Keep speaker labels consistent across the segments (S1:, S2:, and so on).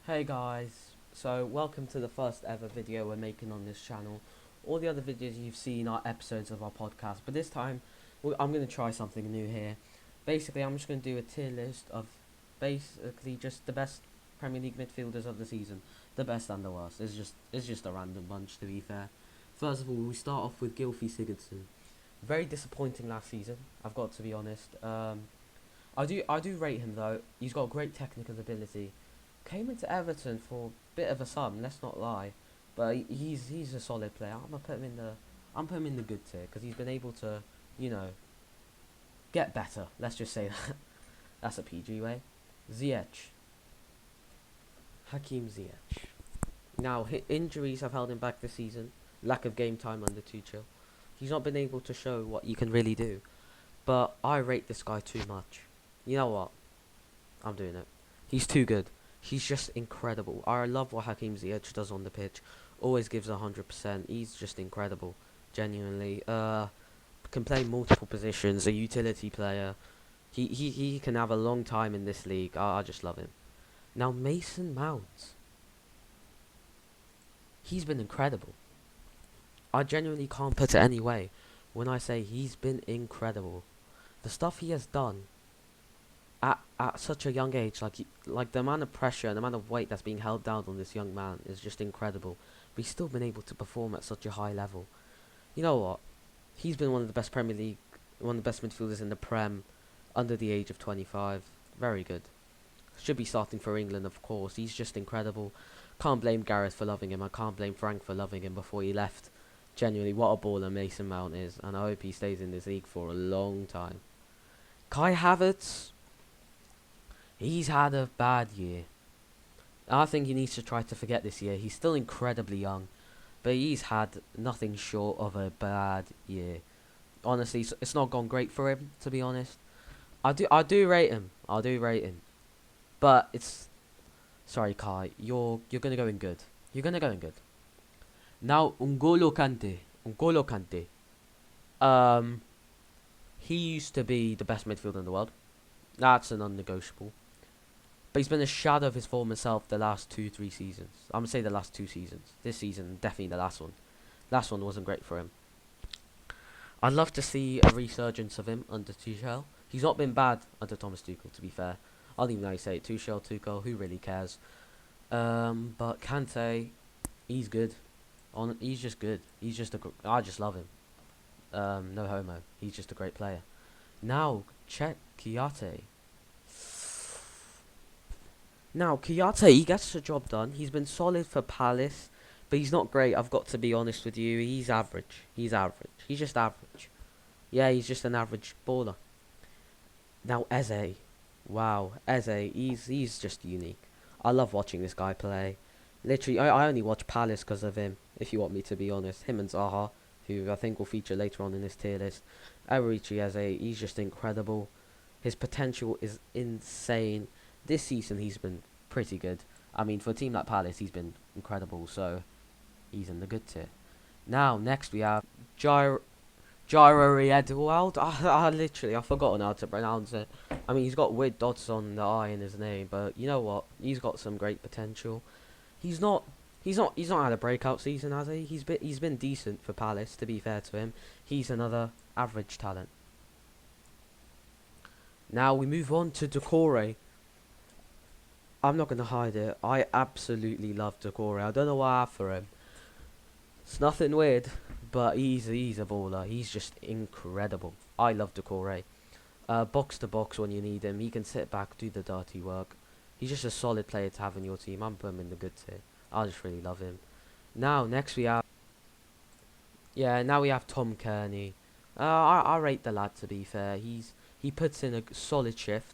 S1: Hey guys, so welcome to the first ever video we're making on this channel. All the other videos you've seen are episodes of our podcast, but this time I'm going to try something new here. Basically, I'm just going to do a tier list of basically just the best Premier League midfielders of the season, the best and the worst. It's just a random bunch, to be fair. First of all, we start off with Gylfi Sigurdsson. Very disappointing last season, I've got to be honest. I do rate him though. He's got great technical ability. Came into Everton for a bit of a sum, let's not lie, but he's a solid player. I'm gonna put him in the good tier because he's been able to, you know, get better. Let's just say that. That's a PG way. Ziyech, Hakim Ziyech. Now injuries have held him back this season. Lack of game time under Tuchel. He's not been able to show what you can really do. But I rate this guy too much. You know what? I'm doing it. He's too good. He's just incredible. I love what Hakim Ziyech does on the pitch. Always gives 100%. He's just incredible. Genuinely. Can play multiple positions. A utility player. He can have a long time in this league. I just love him. Now Mason Mount. He's been incredible. I genuinely can't put it any way when I say he's been incredible. The stuff he has done at such a young age, like the amount of pressure and the amount of weight that's being held down on this young man is just incredible. But he's still been able to perform at such a high level. You know what? He's been one of the best one of the best midfielders in the Prem, under the age of 25. Very good. Should be starting for England, of course. He's just incredible. Can't blame Gareth for loving him. I can't blame Frank for loving him before he left. Genuinely, what a baller Mason Mount is, and I hope he stays in this league for a long time. Kai Havertz. He's had a bad year. I think he needs to try to forget this year. He's still incredibly young, but he's had nothing short of a bad year. Honestly, it's not gone great for him, to be honest. I do rate him. I do rate him. But it's sorry, Kai. You're gonna go in good. You're gonna go in good. Now N'Golo Kante. N'Golo Kante. He used to be the best midfielder in the world. That's an unnegotiable. But he's been a shadow of his former self the last 2-3 seasons. I'm going to say the last 2 seasons. This season, definitely the last one. Last one wasn't great for him. I'd love to see a resurgence of him under Tuchel. He's not been bad under Thomas Tuchel, to be fair. I don't even know how you say it. Tuchel, who really cares? But Kante, he's good. He's just good. I just love him. No homo. He's just a great player. Now, check Kante. Now, Kante, he gets the job done. He's been solid for Palace, but he's not great. I've got to be honest with you. He's average. He's average. He's just average. Yeah, he's just an average baller. Now, Eze. Wow, Eze, he's just unique. I love watching this guy play. Literally, I only watch Palace because of him, if you want me to be honest. Him and Zaha, who I think will feature later on in this tier list. Eze, he's just incredible. His potential is insane. This season he's been pretty good. I mean, for a team like Palace, he's been incredible, so he's in the good tier. Now, next we have Gyro Edwald. I've forgotten how to pronounce it. I mean, he's got weird dots on the I in his name, but you know what? He's got some great potential. He's not had a breakout season, has he? He's been decent for Palace, to be fair to him. He's another average talent. Now we move on to Decore. I'm not going to hide it. I absolutely love Decore. I don't know why I have for him. It's nothing weird, but he's a baller. He's just incredible. I love Decore. Box to box when you need him. He can sit back, do the dirty work. He's just a solid player to have in your team. I'm putting him in the good tier. I just really love him. Now, next we have... Yeah, now we have Tom Kearney. I rate the lad, to be fair. He puts in a solid shift.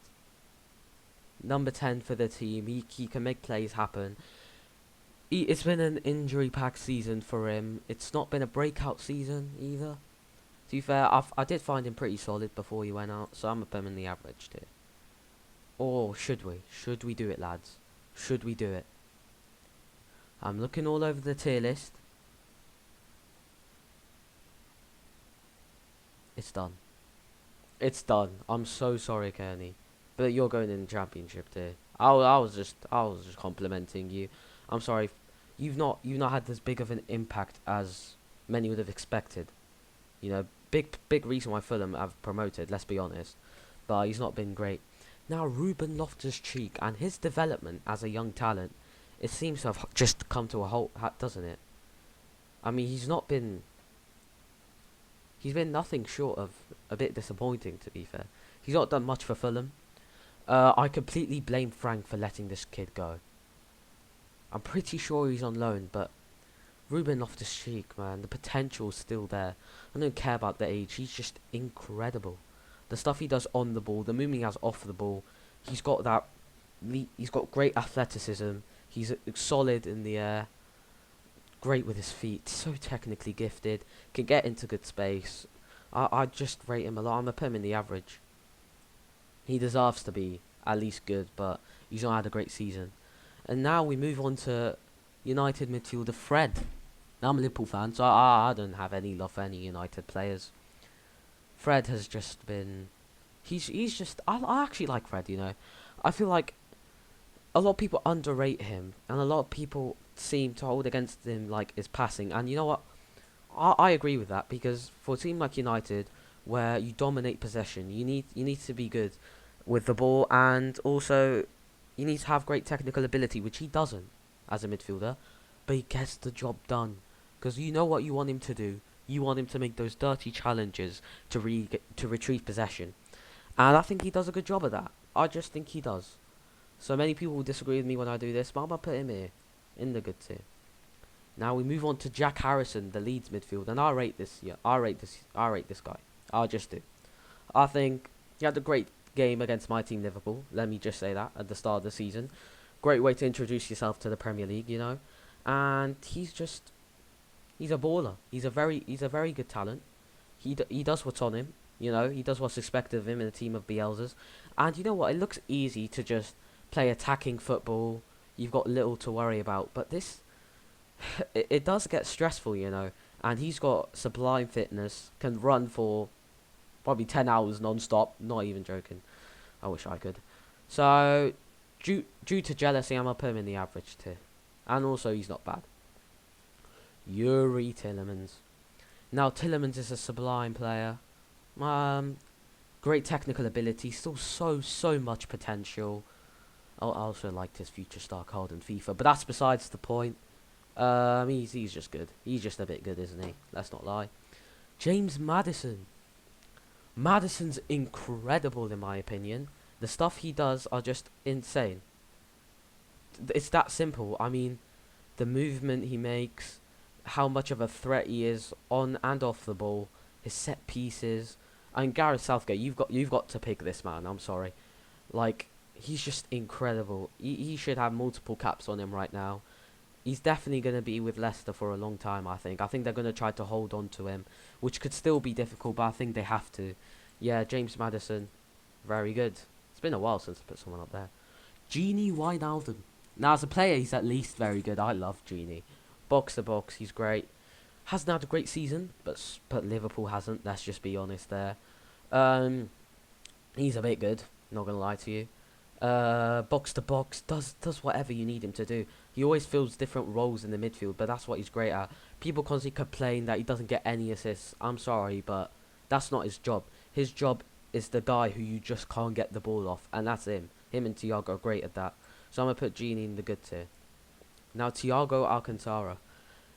S1: Number 10 for the team. He can make plays happen. It's been an injury-packed season for him. It's not been a breakout season either. To be fair, I did find him pretty solid before he went out, so I'm going to put him in the average tier. Or should we? Should we do it, lads? Should we do it? I'm looking all over the tier list. It's done. It's done. I'm so sorry, Kearney. But you're going in the championship tier. I was just complimenting you. I'm sorry, you've not had as big of an impact as many would have expected. You know, big reason why Fulham have promoted. Let's be honest, but he's not been great. Now Ruben Loftus-Cheek and his development as a young talent, it seems to have just come to a halt, doesn't it? I mean, he's been nothing short of a bit disappointing, to be fair. He's not done much for Fulham. I completely blame Frank for letting this kid go. I'm pretty sure he's on loan, but Ruben Loftus-Cheek, man, the potential's still there. I don't care about the age. He's just incredible. The stuff he does on the ball, the movement he has off the ball, he's got that. He's got great athleticism. He's solid in the air. Great with his feet. So technically gifted. Can get into good space. I just rate him a lot. I'm gonna put him in the average. He deserves to be at least good, but he's not had a great season. And now we move on to United midfielder Fred. Now I'm a Liverpool fan, so I don't have any love for any United players. Fred has just been... He's just... I actually like Fred, you know. I feel like a lot of people underrate him, and a lot of people seem to hold against him like his passing. And you know what? I agree with that, because for a team like United, where you dominate possession, you need to be good with the ball, and also you need to have great technical ability, which he doesn't as a midfielder, but he gets the job done. Because you know what you want him to do. You want him to make those dirty challenges to retrieve possession, and I think he does a good job of that. I just think he does. So many people will disagree with me when I do this, but I'm gonna put him here in the good tier. Now we move on to Jack Harrison, the Leeds midfielder, and I rate this guy. I just do. I think he had a great game against my team Liverpool. Let me just say that at the start of the season. Great way to introduce yourself to the Premier League, you know. And he's a baller. He's a very good talent. He does what's on him, you know. He does what's expected of him in a team of Bielsa's. And you know what? It looks easy to just play attacking football. You've got little to worry about, but this it does get stressful, you know. And he's got sublime fitness, can run for probably 10 hours non-stop. Not even joking. I wish I could. So, due to jealousy, I'm going to put him in the average tier. And also, he's not bad. Yuri Tillemans. Now, Tillemans is a sublime player. Great technical ability. Still so much potential. I also liked his future star card in FIFA. But that's besides the point. He's just good. He's just a bit good, isn't he? Let's not lie. James Maddison. Maddison's incredible in my opinion. The stuff he does are just insane. It's that simple. I mean, the movement he makes, how much of a threat he is on and off the ball, his set pieces. And Gareth Southgate, you've got to pick this man. I'm sorry. Like, he's just incredible. He should have multiple caps on him right now. He's definitely going to be with Leicester for a long time, I think. I think they're going to try to hold on to him, which could still be difficult, but I think they have to. Yeah, James Maddison, very good. It's been a while since I put someone up there. Genie Wijnaldum. Now, as a player, he's at least very good. I love Genie. Box to box, he's great. Hasn't had a great season, but Liverpool hasn't. Let's just be honest there. He's a bit good, not going to lie to you. Box to box, does whatever you need him to do. He always fills different roles in the midfield, but that's what he's great at. People constantly complain that he doesn't get any assists. I'm sorry, but that's not his job. His job is the guy who you just can't get the ball off, and that's him. Him and Thiago are great at that. So I'm going to put Genie in the good tier. Now, Thiago Alcantara.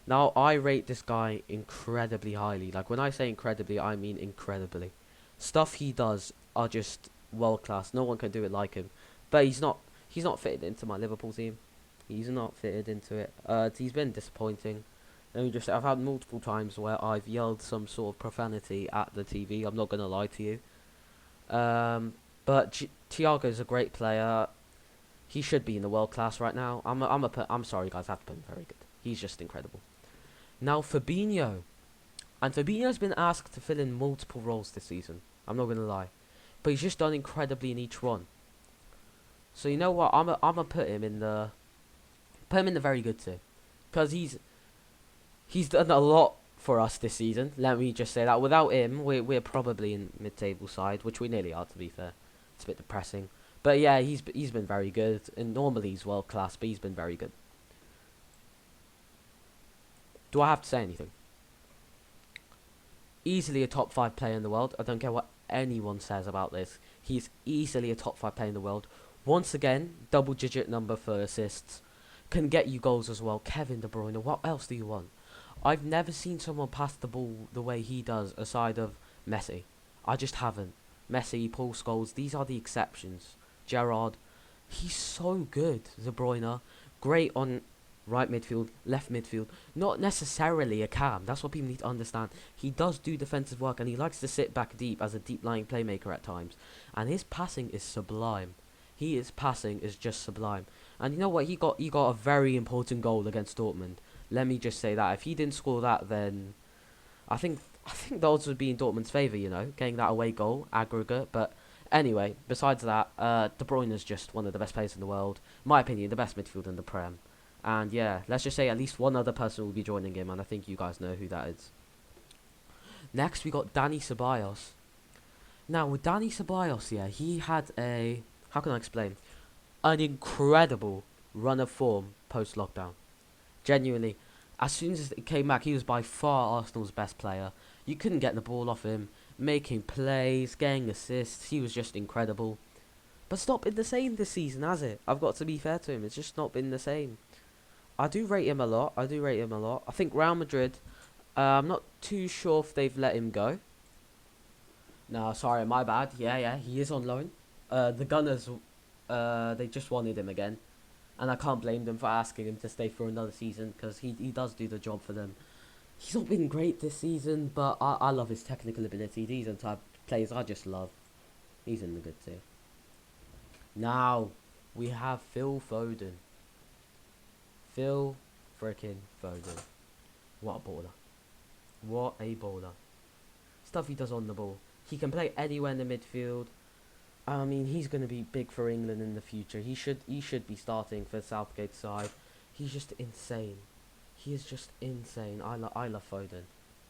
S1: Now, I rate this guy incredibly highly. Like, when I say incredibly, I mean incredibly. Stuff he does are just world class. No one can do it like him. But he's not fitted into my Liverpool team. He's not fitted into it. He's been disappointing. I've had multiple times where I've yelled some sort of profanity at the TV. I'm not gonna lie to you. But Thiago's a great player. He should be in the world class right now. I'm sorry guys, I have to put him very good. He's just incredible. Now Fabinho, and Fabinho's been asked to fill in multiple roles this season. I'm not gonna lie, but he's just done incredibly in each one. So you know what? I'm gonna put him in the very good tier, because he's done a lot for us this season. Let me just say that. Without him, we're probably in mid-table side, which we nearly are, to be fair. It's a bit depressing, But yeah, he's been very good, and normally he's world class, but he's been very good. Do I have to say anything? Easily a top 5 player in the world. I don't care what anyone says about this. He's easily a top 5 player in the world. Once again, double-digit number for assists. Can get you goals as well. Kevin De Bruyne, what else do you want? I've never seen someone pass the ball the way he does, aside of Messi. I just haven't. Messi, Paul Scholes, these are the exceptions. Gerrard, he's so good. De Bruyne, great on right midfield, left midfield. Not necessarily a cam. That's what people need to understand. He does do defensive work, and he likes to sit back deep as a deep-lying playmaker at times. And his passing is sublime. His passing is just sublime. And you know what? He got a very important goal against Dortmund. Let me just say that. If he didn't score that, then I think the odds would be in Dortmund's favour, you know, getting that away goal, aggregate. But anyway, besides that, De Bruyne is just one of the best players in the world. In my opinion, the best midfielder in the Prem. And yeah, let's just say at least one other person will be joining him, and I think you guys know who that is. Next, we got Dani Ceballos. Now, with Dani Ceballos, yeah, he had a... How can I explain? An incredible run of form post-lockdown. Genuinely, as soon as it came back, he was by far Arsenal's best player. You couldn't get the ball off him, making plays, getting assists. He was just incredible. But it's not been the same this season, has it? I've got to be fair to him. It's just not been the same. I do rate him a lot. I think Real Madrid, I'm not too sure if they've let him go. No, sorry, my bad. Yeah, he is on loan. The Gunners, they just wanted him again. And I can't blame them for asking him to stay for another season, because he does do the job for them. He's not been great this season, but I love his technical ability. These are the type of players I just love. He's in the good tier. Now, we have Phil Foden. Phil freaking Foden. What a baller. What a baller. Stuff he does on the ball. He can play anywhere in the midfield. I mean, he's going to be big for England in the future. He should be starting for Southgate side. He's just insane. He is just insane. I love Foden.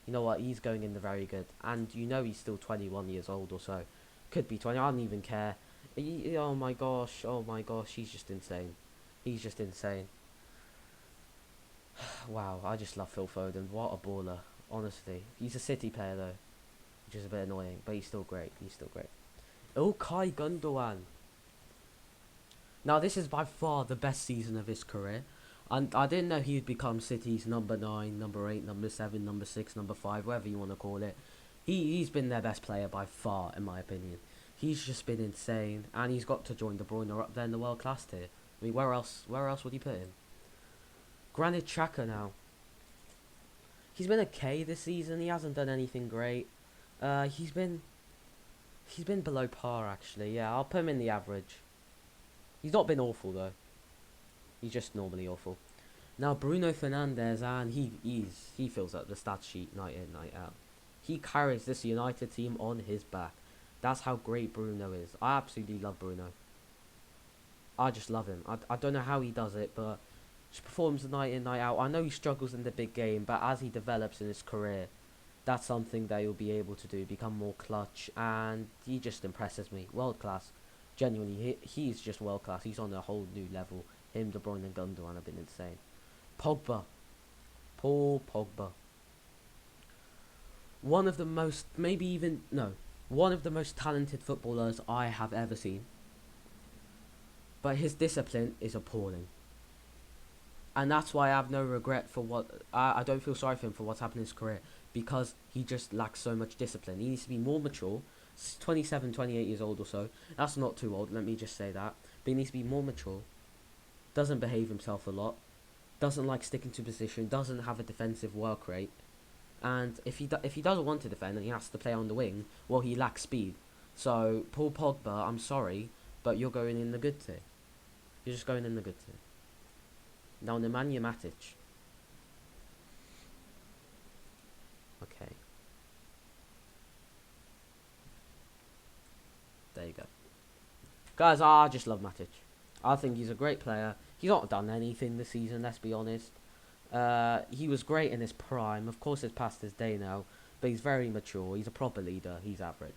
S1: You know what? He's going in the very good. And you know he's still 21 years old or so. Could be 20. I don't even care. Oh my gosh. He's just insane. He's just insane. Wow, I just love Phil Foden. What a baller. Honestly. He's a City player though, which is a bit annoying. But he's still great. Ilkay Gundogan. Now this is by far the best season of his career. And I didn't know he'd become City's number 9, number 8, number 7, number 6, number 5, whatever you want to call it. He's been their best player by far, in my opinion. He's just been insane. And he's got to join De Bruyne up there in the world class tier. I mean, where else would he put him? Granit Xhaka now. He's been okay this season. He hasn't done anything great. He's been below par actually. Yeah, I'll put him in the average. He's not been awful though. He's just normally awful. Now Bruno Fernandes, and he fills up the stat sheet night in, night out. He carries this United team on his back. That's how great Bruno is. I absolutely love Bruno. I just love him. I don't know how he does it, but just performs night in, night out. I know he struggles in the big game, but as he develops in his career, that's something that he'll be able to do, become more clutch, and he just impresses me. World class. Genuinely, he's just world class. He's on a whole new level. Him, De Bruyne and Gundogan have been insane. Pogba. Paul Pogba. One of the most, one of the most talented footballers I have ever seen. But his discipline is appalling. And that's why I have no regret for what... I don't feel sorry for him for what's happened in his career. Because he just lacks so much discipline. He needs to be more mature. 27, 28 years old or so. That's not too old, let me just say that. But he needs to be more mature. Doesn't behave himself a lot. Doesn't like sticking to position. Doesn't have a defensive work rate. And if he doesn't want to defend and he has to play on the wing, well, he lacks speed. So, Paul Pogba, I'm sorry, but you're going in the good tier. You're just going in the good tier. Now, Nemanja Matic. Okay. There you go. Guys, I just love Matic. I think he's a great player. He's not done anything this season, let's be honest. He was great in his prime. Of course, it's past his day now. But he's very mature. He's a proper leader. He's average.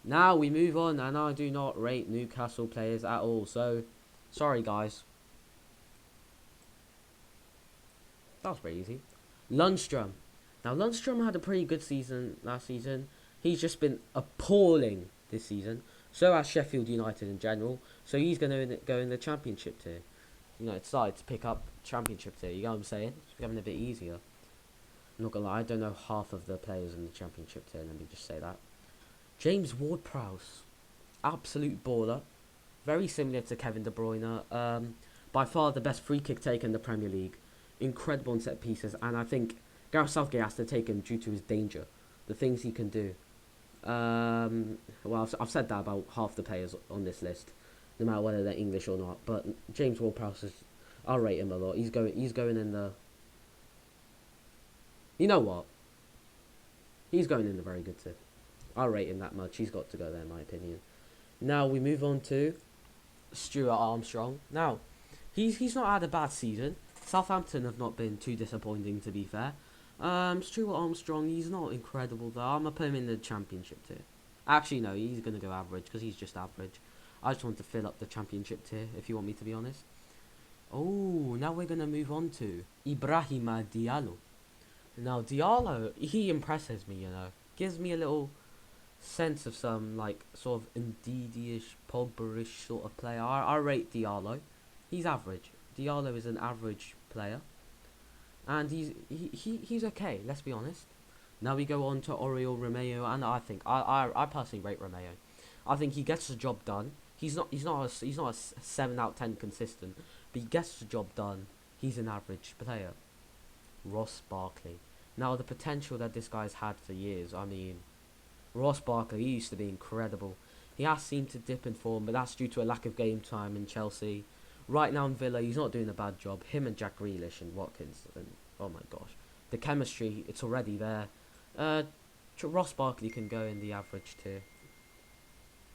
S1: Now we move on, and I do not rate Newcastle players at all. So, sorry guys. That was pretty easy. Lundstrom. Now Lundstrom had a pretty good season last season. He's just been appalling this season. So has Sheffield United in general. So he's going to go in the Championship tier. You know, it's started to pick up Championship tier. You know what I'm saying? It's becoming a bit easier. I'm not gonna lie, I don't know half of the players in the Championship tier. Let me just say that. James Ward-Prowse, absolute baller. Very similar to Kevin De Bruyne. By far the best free kick taker in the Premier League. Incredible on set pieces, and I think Gareth Southgate has to take him due to his danger, the things he can do. Well, I've said that about half the players on this list, no matter whether they're English or not. But James Ward-Prowse is, I'll rate him a lot. He's going in the. You know what? He's going in the very good tier. I'll rate him that much. He's got to go there, in my opinion. Now we move on to Stuart Armstrong. Now, he's not had a bad season. Southampton have not been too disappointing, to be fair. Stuart Armstrong, he's not incredible though. I'm gonna put him in the Championship tier. Actually, no, he's gonna go average because he's just average. I just want to fill up the Championship tier, if you want me to be honest. Oh, now we're gonna move on to Ibrahima Diallo. Now Diallo, he impresses me. You know, gives me a little sense of some like sort of Ndidi-ish, Pogba-ish sort of player. I rate Diallo. He's average. Diallo is an average player, and he's okay. Let's be honest. Now we go on to Oriol Romeo, and I think I personally rate Romeo. I think he gets the job done. He's not a 7 out of 10 consistent, but he gets the job done. He's an average player. Ross Barkley. Now the potential that this guy's had for years. I mean, Ross Barkley, he used to be incredible. He has seemed to dip in form, but that's due to a lack of game time in Chelsea. Right now in Villa, he's not doing a bad job. Him and Jack Grealish and Watkins, and oh my gosh, the chemistry, it's already there. Ross Barkley can go in the average tier.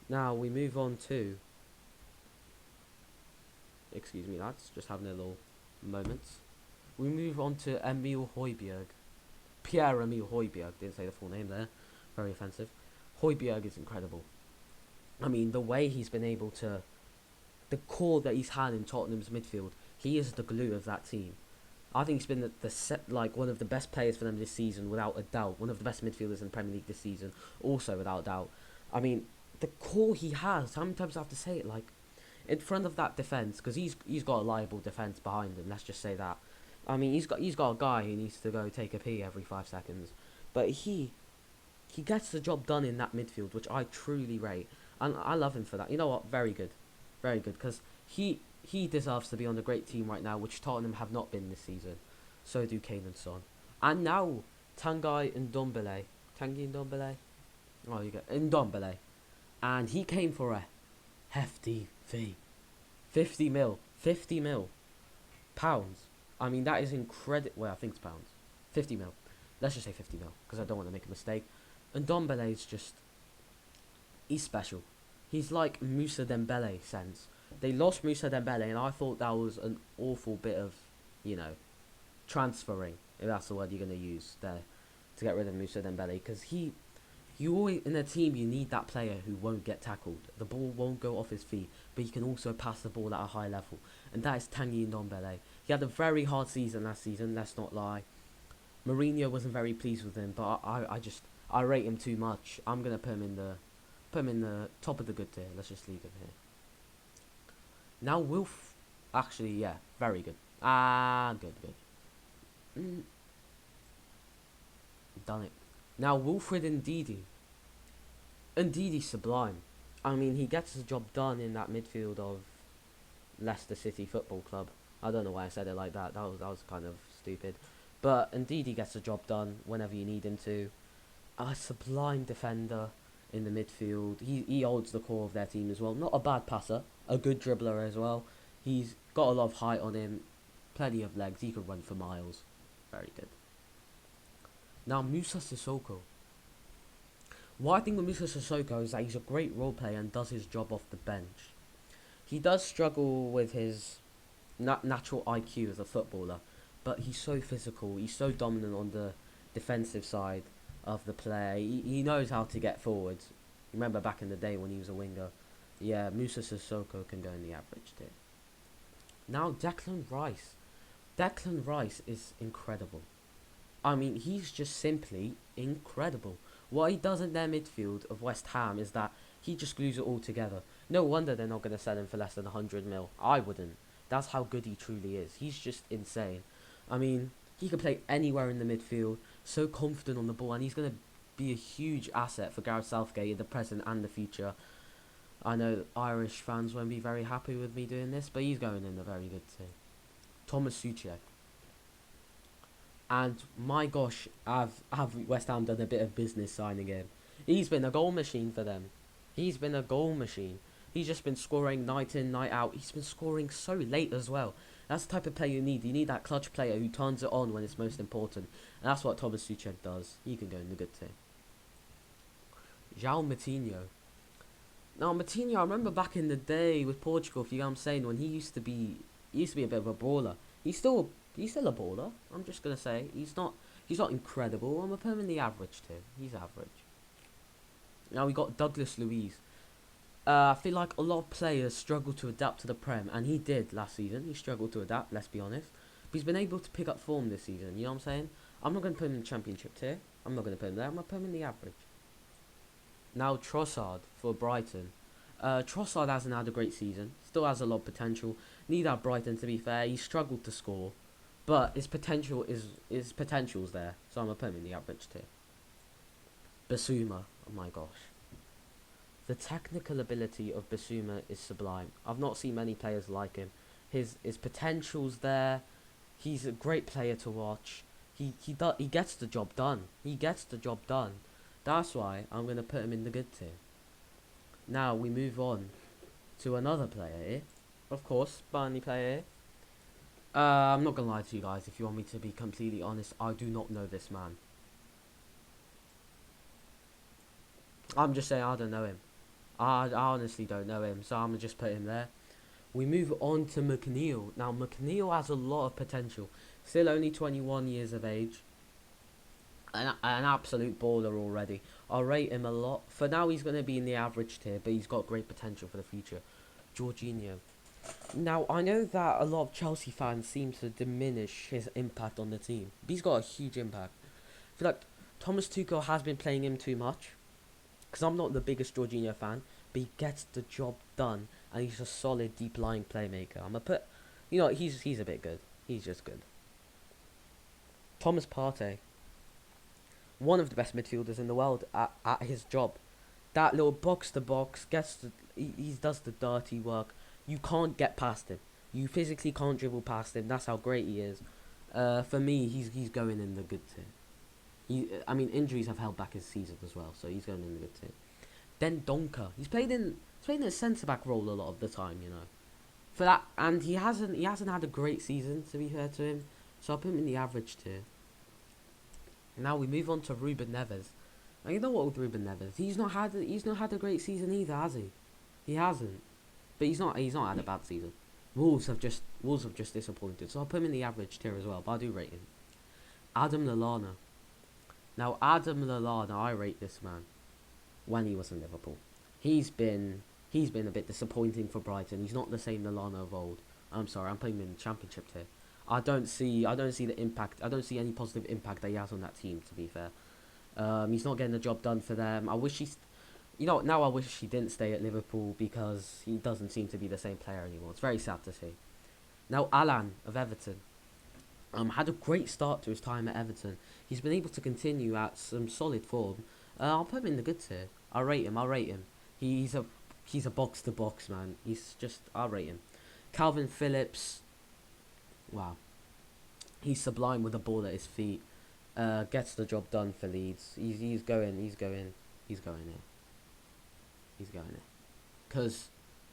S1: Now we move on to, excuse me lads, just having a little moment. We move on to Emil Højbjerg. Pierre-Emil Højbjerg, didn't say the full name there, very offensive. Højbjerg is incredible. I mean, the way he's been able to, the core that he's had in Tottenham's midfield, he is the glue of that team. I think he's been like one of the best players for them this season, without a doubt. One of the best midfielders in the Premier League this season, also without a doubt. I mean, the core he has, how many times I have to say it, like, in front of that defence, because he's got a liable defence behind him, let's just say that. I mean, he's got a guy who needs to go take a pee every 5 seconds, but he gets the job done in that midfield, which I truly rate, and I love him for that. You know what? Very good, because he deserves to be on a great team right now, which Tottenham have not been this season. So do Kane and Son, and now Tanguy Ndombele. Oh, you get Ndombele, and he came for a hefty fee, 50 mil pounds. I mean, that is incredible. Well, I think it's pounds. 50 mil. Let's just say 50 mil, because I don't want to make a mistake. And Ndombele is just, he's special. He's like Moussa Dembele sense. They lost Moussa Dembele, and I thought that was an awful bit of, you know, transferring, if that's the word you're going to use there, to get rid of Moussa Dembele, because you always, in a team, you need that player who won't get tackled. The ball won't go off his feet, but he can also pass the ball at a high level, and that is Tanguy Ndombele. He had a very hard season last season, let's not lie. Mourinho wasn't very pleased with him, but I rate him too much. I'm gonna put him in the top of the good tier. Let's just leave him here. Now Wilf, actually, yeah, very good. Good. Done it. Now Wilfred Ndidi. Ndidi's sublime. I mean, he gets the job done in that midfield of Leicester City Football Club. I don't know why I said it like that. That was kind of stupid. But Ndidi gets the job done whenever you need him to. A sublime defender in the midfield. He holds the core of their team as well. Not a bad passer. A good dribbler as well. He's got a lot of height on him. Plenty of legs. He could run for miles. Very good. Now Moussa Sissoko. What I think with Moussa Sissoko is that he's a great role player and does his job off the bench. He does struggle with his natural IQ as a footballer, but he's so physical. He's so dominant on the defensive side of the play. He knows how to get forwards. Remember back in the day when he was a winger. Yeah, Moussa Sissoko can go in the average tier. Now Declan Rice. Declan Rice is incredible. I mean, he's just simply incredible. What he does in their midfield of West Ham is that he just glues it all together. No wonder they're not going to sell him for less than 100 mil. I wouldn't. That's how good he truly is. He's just insane. I mean, he can play anywhere in the midfield, so confident on the ball, and he's going to be a huge asset for Gareth Southgate in the present and the future. I know Irish fans won't be very happy with me doing this, but he's going in a very good team. Thomas Souček. And my gosh, have West Ham done a bit of business signing him. He's been a goal machine for them. He's been a goal machine. He's just been scoring night in, night out. He's been scoring so late as well. That's the type of player you need. You need that clutch player who turns it on when it's most important. And that's what Thomas Souček does. He can go in the good team. João Moutinho. Now Moutinho, I remember back in the day with Portugal, if you know what I'm saying, when he used to be a bit of a baller. He's still a baller. I'm just gonna say he's not incredible. I'm gonna put him in the average tier. He's average. Now we got Douglas Louise. I feel like a lot of players struggle to adapt to the Prem, and he did last season. He struggled to adapt, let's be honest. But he's been able to pick up form this season, you know what I'm saying? I'm not going to put him in the Championship tier. I'm not going to put him there. I'm going to put him in the average. Now Trossard for Brighton. Trossard hasn't had a great season. Still has a lot of potential. Neither Brighton, to be fair. He struggled to score. But his potential's there. So I'm going to put him in the average tier. Basuma. Oh my gosh. The technical ability of Basuma is sublime. I've not seen many players like him. His potential's there. He's a great player to watch. He gets the job done. He gets the job done. That's why I'm going to put him in the good tier. Now we move on to another player here. Of course, Burnley player here. I'm not going to lie to you guys. If you want me to be completely honest, I do not know this man. I'm just saying I don't know him. I honestly don't know him, so I'm going to just put him there. We move on to McNeil. Now, McNeil has a lot of potential. Still only 21 years of age. An absolute baller already. I'll rate him a lot. For now, he's going to be in the average tier, but he's got great potential for the future. Jorginho. Now, I know that a lot of Chelsea fans seem to diminish his impact on the team. But he's got a huge impact. I feel like Thomas Tuchel has been playing him too much. Because I'm not the biggest Jorginho fan, but he gets the job done, and he's a solid deep lying playmaker. I'm gonna put, you know, he's a bit good. He's just good. Thomas Partey, one of the best midfielders in the world at his job. That little box to box he does the dirty work. You can't get past him. You physically can't dribble past him. That's how great he is. For me, he's going in the good tier. I mean, injuries have held back his season as well, so he's going in the good team. Then Donker, he's played in a centre back role a lot of the time, you know. For that, and he hasn't had a great season, to be fair to him. So I'll put him in the average tier. Now we move on to Ruben Neves. Now you know what with Ruben Neves, he's not had a great season either, has he? He hasn't, but he's not had a bad season. Wolves have just disappointed, so I'll put him in the average tier as well. But I do rate him. Adam Lallana. Now, Adam Lallana, I rate this man when he was in Liverpool. He's been a bit disappointing for Brighton. He's not the same Lallana of old. I'm sorry, I'm putting him in the Championship tier. I don't see the impact. I don't see any positive impact that he has on that team, to be fair. He's not getting the job done for them. I wish now I wish he didn't stay at Liverpool because he doesn't seem to be the same player anymore. It's very sad to see. Now, Alan of Everton. Had a great start to his time at Everton. He's been able to continue at some solid form. I'll put him in the good tier. I'll rate him. He's a box to box man. I'll rate him. Calvin Phillips. Wow. He's sublime with the ball at his feet. Gets the job done for Leeds. He's going in. Because,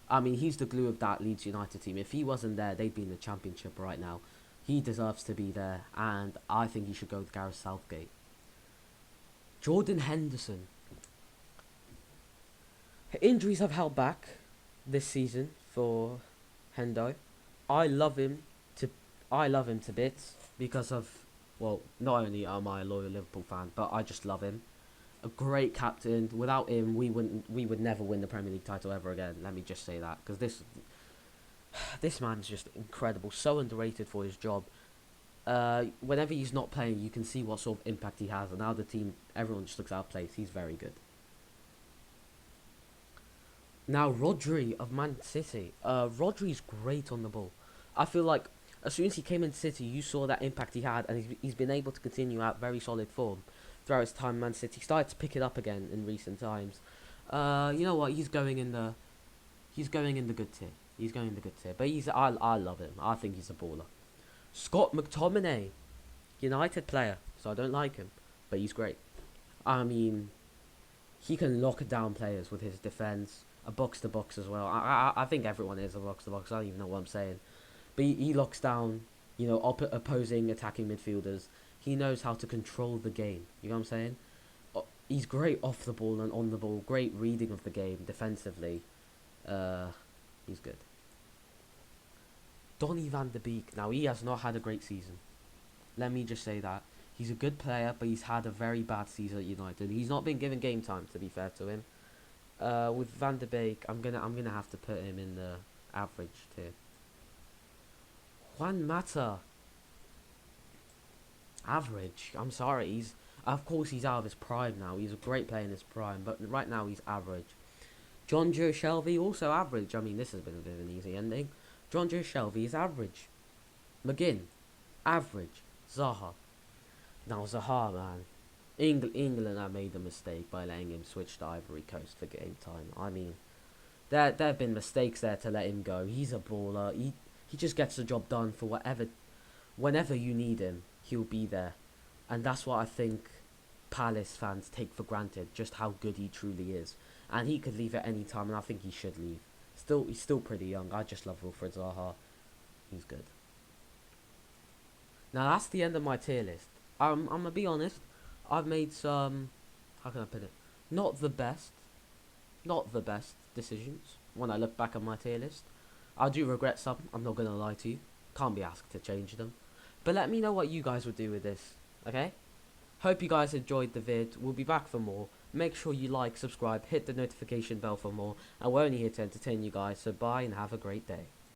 S1: I mean, he's the glue of that Leeds United team. If he wasn't there, they'd be in the Championship right now. He deserves to be there, and I think he should go with Gareth Southgate. Jordan Henderson. Injuries have held back this season for Hendo. I love him to bits because of, well, not only am I a loyal Liverpool fan, but I just love him. A great captain. Without him, we would never win the Premier League title ever again. Let me just say that, because this man's just incredible. So underrated for his job. Whenever he's not playing, you can see what sort of impact he has, and now the team, everyone just looks out of place. He's very good. Now Rodri of Man City. Rodri's great on the ball. I feel like as soon as he came into City, you saw that impact he had, and he's been able to continue at very solid form throughout his time in Man City. He started to pick it up again in recent times. You know what? He's going in the good tier. He's going in the good tier. But I love him. I think he's a baller. Scott McTominay, United player, so I don't like him, but he's great. I mean, he can lock down players with his defense, a box to box as well. I think everyone is a box to box. I don't even know what I'm saying, but he locks down, opposing attacking midfielders. He knows how to control the game. You know what I'm saying? He's great off the ball and on the ball. Great reading of the game defensively. He's good. Donny van de Beek. Now, he has not had a great season. Let me just say that. He's a good player, but he's had a very bad season at United. He's not been given game time, to be fair to him. With Van de Beek, I'm gonna have to put him in the average tier. Juan Mata. Average. I'm sorry. Of course he's out of his prime now. He's a great player in his prime, but right now he's average. John Joe Shelvey, also average. I mean, this has been a bit of an easy ending. John Joe Shelvey is average. McGinn, average. Zaha. Now Zaha, man. England have made a mistake by letting him switch to Ivory Coast for game time. I mean, there have been mistakes there to let him go. He's a baller. He just gets the job done for whenever you need him, he'll be there. And that's what I think Palace fans take for granted, just how good he truly is. And he could leave at any time, and I think he should leave. He's still pretty young. I just love Wilfred Zaha. He's good. Now that's the end of my tier list. I'm gonna be honest. I've made some, how can I put it? Not the best decisions when I look back at my tier list. I do regret some. I'm not gonna lie to you. Can't be asked to change them. But let me know what you guys would do with this. Okay? Hope you guys enjoyed the vid. We'll be back for more. Make sure you like, subscribe, hit the notification bell for more. And we're only here to entertain you guys. So bye and have a great day.